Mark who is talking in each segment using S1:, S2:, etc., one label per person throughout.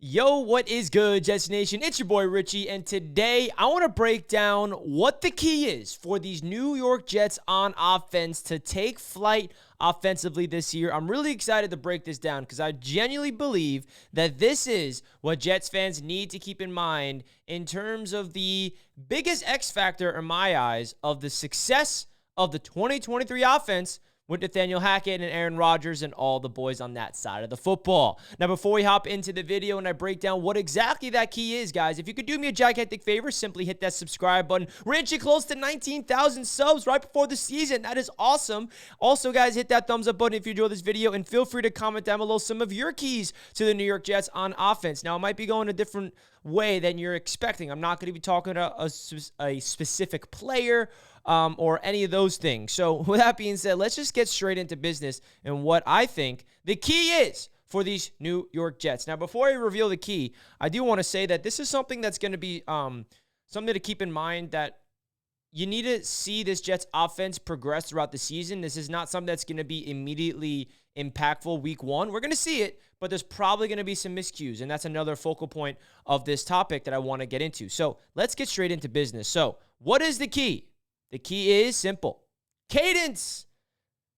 S1: Yo, what is good, Jets Nation? It's your boy Richie, and today I want to break down what the key is for these New York Jets on offense to take flight offensively this year. I'm really excited to break this down because I genuinely believe that this is what Jets fans need to keep in mind in terms of the biggest X factor in my eyes of the success of the 2023 offense with Nathaniel Hackett and Aaron Rodgers and all the boys on that side of the football. Now, before we hop into the video and I break down what exactly that key is, guys, if you could do me a gigantic favor, simply hit that subscribe button. We're inching close to 19,000 subs right before the season. That is awesome. Also, guys, hit that thumbs up button if you enjoyed this video, and feel free to comment down below some of your keys to the New York Jets on offense. Now, it might be going a different way than you're expecting. I'm not going to be talking about a specific player or any of those things. So with that being said, let's just get straight into business and what I think the key is for these New York Jets. Now, before I reveal the key, I do want to say that this is something that's going to be something to keep in mind, that you need to see this Jets offense progress throughout the season. This is not something that's going to be immediately impactful week one. We're going to see it, but there's probably going to be some miscues, and that's another focal point of this topic that I want to get into. So let's get straight into business. So what is the key? The key is simple. Cadence.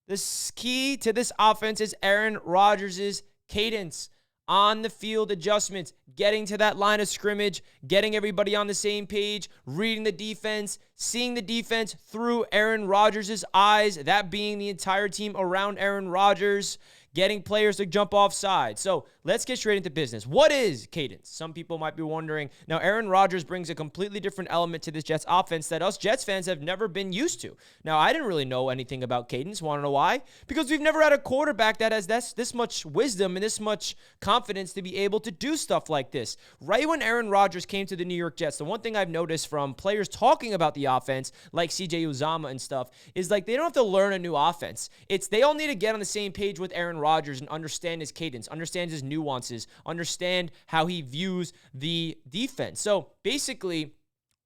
S1: The key to this offense is Aaron Rodgers' cadence. On the field adjustments, getting to that line of scrimmage, getting everybody on the same page, reading the defense, seeing the defense through Aaron Rodgers' eyes, that being the entire team around Aaron Rodgers, getting players to jump off sides. So let's get straight into business. What is cadence? Some people might be wondering. Now, Aaron Rodgers brings a completely different element to this Jets offense that us Jets fans have never been used to. Now, I didn't really know anything about cadence. Want to know why? Because we've never had a quarterback that has this much wisdom and this much confidence to be able to do stuff like this. Right when Aaron Rodgers came to the New York Jets, the one thing I've noticed from players talking about the offense, like CJ Uzomah and stuff, is like they don't have to learn a new offense. They all need to get on the same page with Aaron Rodgers and understand his cadence, understand his nuances, understand how he views the defense. So basically,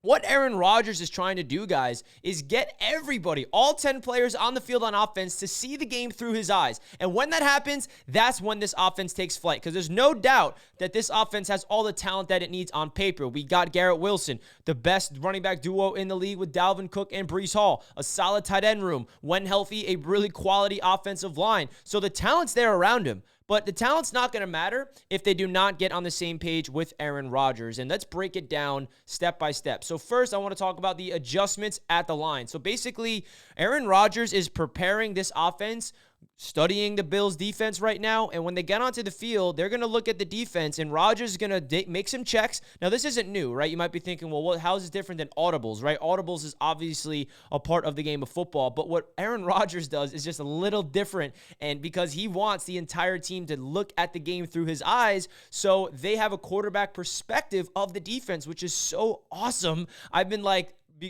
S1: what Aaron Rodgers is trying to do, guys, is get everybody, all 10 players on the field on offense, to see the game through his eyes. And when that happens, that's when this offense takes flight, because there's no doubt that this offense has all the talent that it needs on paper. We got Garrett Wilson, the best running back duo in the league with Dalvin Cook and Breece Hall, a solid tight end room, when healthy, a really quality offensive line. So the talent's there around him. But the talent's not going to matter if they do not get on the same page with Aaron Rodgers. And let's break it down step by step. So first, I want to talk about the adjustments at the line. So basically, Aaron Rodgers is preparing this offense, studying the Bills' defense right now, and when they get onto the field, they're going to look at the defense, and Rodgers is going to make some checks. Now, this isn't new, right? You might be thinking, well, how is this different than audibles, right? Audibles is obviously a part of the game of football, but what Aaron Rodgers does is just a little different, and because he wants the entire team to look at the game through his eyes, so they have a quarterback perspective of the defense, which is so awesome. I've been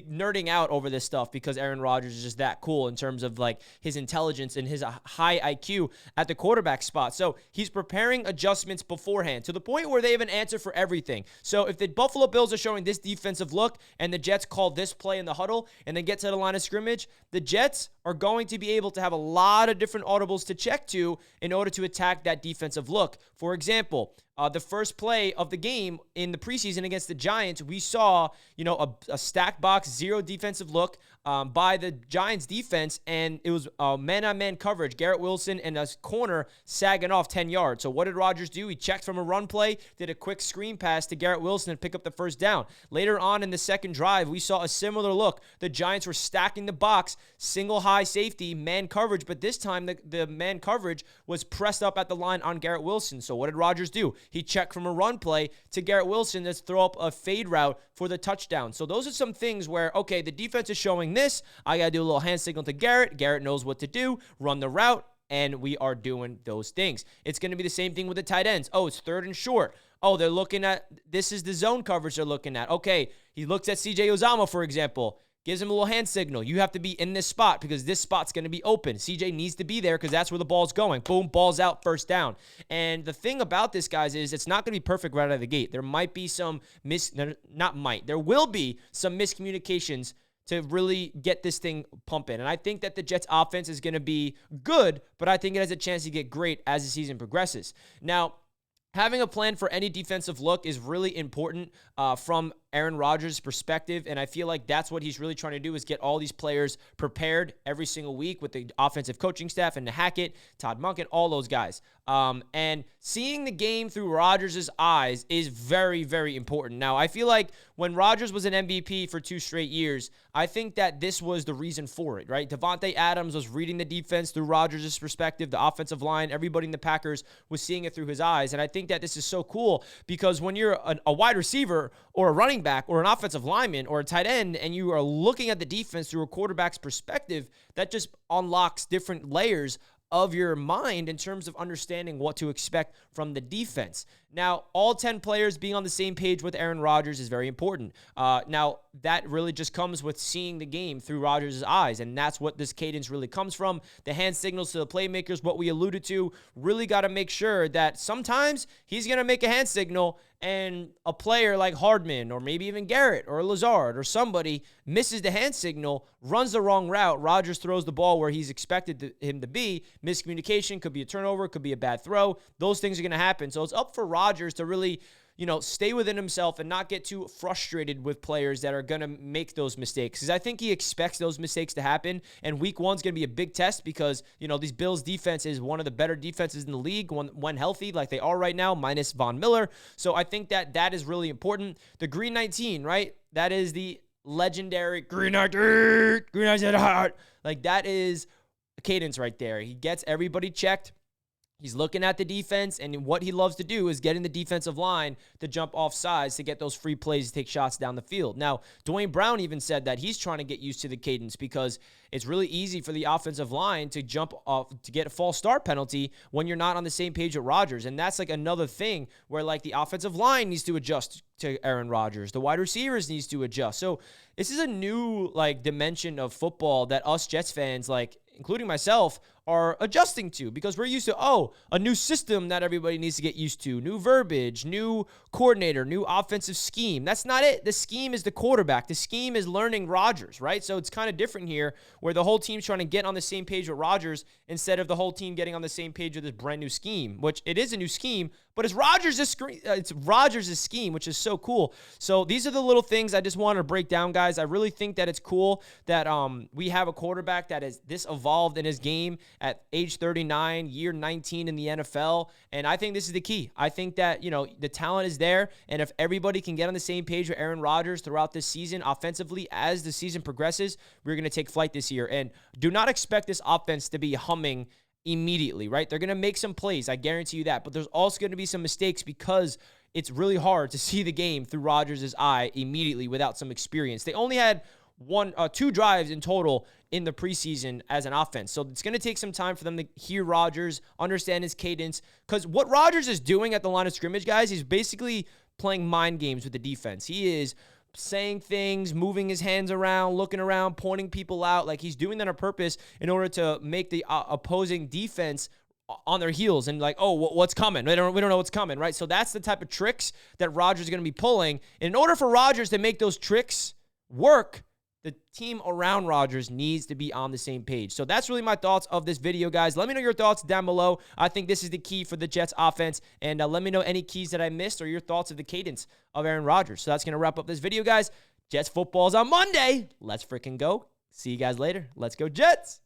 S1: nerding out over this stuff because Aaron Rodgers is just that cool in terms of like his intelligence and his high IQ at the quarterback spot. So he's preparing adjustments beforehand to the point where they have an answer for everything. So if the Buffalo Bills are showing this defensive look and the Jets call this play in the huddle and then get to the line of scrimmage, the Jets are going to be able to have a lot of different audibles to check to in order to attack that defensive look. For example, the first play of the game in the preseason against the Giants, we saw, a stack box, zero defensive look by the Giants defense, and it was man-on-man coverage. Garrett Wilson and a corner sagging off 10 yards. So what did Rodgers do? He checked from a run play, did a quick screen pass to Garrett Wilson and pick up the first down. Later on in the second drive, we saw a similar look. The Giants were stacking the box, single high safety, man coverage, but this time the man coverage was pressed up at the line on Garrett Wilson. So what did Rodgers do? He checked from a run play to Garrett Wilson to throw up a fade route for the touchdown. So those are some things where, okay, the defense is showing this. I got to do a little hand signal to Garrett. Garrett knows what to do, run the route, and we are doing those things. It's going to be the same thing with the tight ends. Oh, it's third and short. Oh, they're looking at, this is the zone coverage they're looking at. Okay, he looks at CJ Uzomah, for example. Gives him a little hand signal. You have to be in this spot because this spot's going to be open. CJ needs to be there because that's where the ball's going. Boom, ball's out, first down. And the thing about this, guys, is it's not going to be perfect right out of the gate. There might be some there will be some miscommunications to really get this thing pumping. And I think that the Jets offense is going to be good, but I think it has a chance to get great as the season progresses. Now, having a plan for any defensive look is really important from Aaron Rodgers' perspective, and I feel like that's what he's really trying to do is get all these players prepared every single week with the offensive coaching staff and Hackett, Todd Monken, all those guys. And seeing the game through Rodgers' eyes is very, very important. Now, I feel like when Rodgers was an MVP for 2 straight years, I think that this was the reason for it, right? Devontae Adams was reading the defense through Rodgers' perspective, the offensive line, everybody in the Packers was seeing it through his eyes, and I think that this is so cool because when you're a wide receiver or a running back or an offensive lineman or a tight end and you are looking at the defense through a quarterback's perspective, that just unlocks different layers of your mind in terms of understanding what to expect from the defense. Now, all 10 players being on the same page with Aaron Rodgers is very important. Now, that really just comes with seeing the game through Rodgers' eyes, and that's what this cadence really comes from. The hand signals to the playmakers, what we alluded to, really got to make sure that sometimes he's going to make a hand signal and a player like Hardman or maybe even Garrett or Lazard or somebody misses the hand signal, runs the wrong route. Rodgers throws the ball where he's expected him to be. Miscommunication, could be a turnover, could be a bad throw. Those things are going to happen. So it's up for Rodgers to really, stay within himself and not get too frustrated with players that are going to make those mistakes. Because I think he expects those mistakes to happen. And week 1's going to be a big test because, these Bills defense is one of the better defenses in the league when healthy, like they are right now, minus Von Miller. So I think that is really important. The Green 19, right? That is the legendary Green 19, Green 19, like that is cadence right there. He gets everybody checked. He's looking at the defense, and what he loves to do is getting the defensive line to jump off sides to get those free plays to take shots down the field. Now, Dwayne Brown even said that he's trying to get used to the cadence because it's really easy for the offensive line to jump off to get a false start penalty when you're not on the same page with Rodgers. And that's like another thing where like the offensive line needs to adjust to Aaron Rodgers. The wide receivers needs to adjust. So this is a new like dimension of football that us Jets fans, like including myself, are adjusting to because we're used to, a new system that everybody needs to get used to, new verbiage, new coordinator, new offensive scheme. That's not it. The scheme is the quarterback. The scheme is learning Rodgers, right? So it's kind of different here where the whole team's trying to get on the same page with Rodgers instead of the whole team getting on the same page with this brand new scheme, which it is a new scheme, but it's Rodgers' scheme, which is so cool. So these are the little things I just wanted to break down, guys. I really think that it's cool that we have a quarterback that is this evolved in his game at age 39, year 19 in the NFL, and I think this is the key. I think that, the talent is there, and if everybody can get on the same page with Aaron Rodgers throughout this season offensively as the season progresses, we're going to take flight this year. And do not expect this offense to be humming immediately, right? They're going to make some plays, I guarantee you that, but there's also going to be some mistakes because it's really hard to see the game through Rodgers' eye immediately without some experience. They only had 2 drives in total in the preseason as an offense. So it's going to take some time for them to hear Rodgers, understand his cadence, because what Rodgers is doing at the line of scrimmage, guys, he's basically playing mind games with the defense. He is saying things, moving his hands around, looking around, pointing people out. Like he's doing that on purpose in order to make the opposing defense on their heels and like, what's coming? We don't know what's coming, right? So that's the type of tricks that Rodgers is going to be pulling. And in order for Rodgers to make those tricks work, the team around Rodgers needs to be on the same page. So that's really my thoughts of this video, guys. Let me know your thoughts down below. I think this is the key for the Jets offense. And let me know any keys that I missed or your thoughts of the cadence of Aaron Rodgers. So that's going to wrap up this video, guys. Jets football's on Monday. Let's freaking go. See you guys later. Let's go, Jets.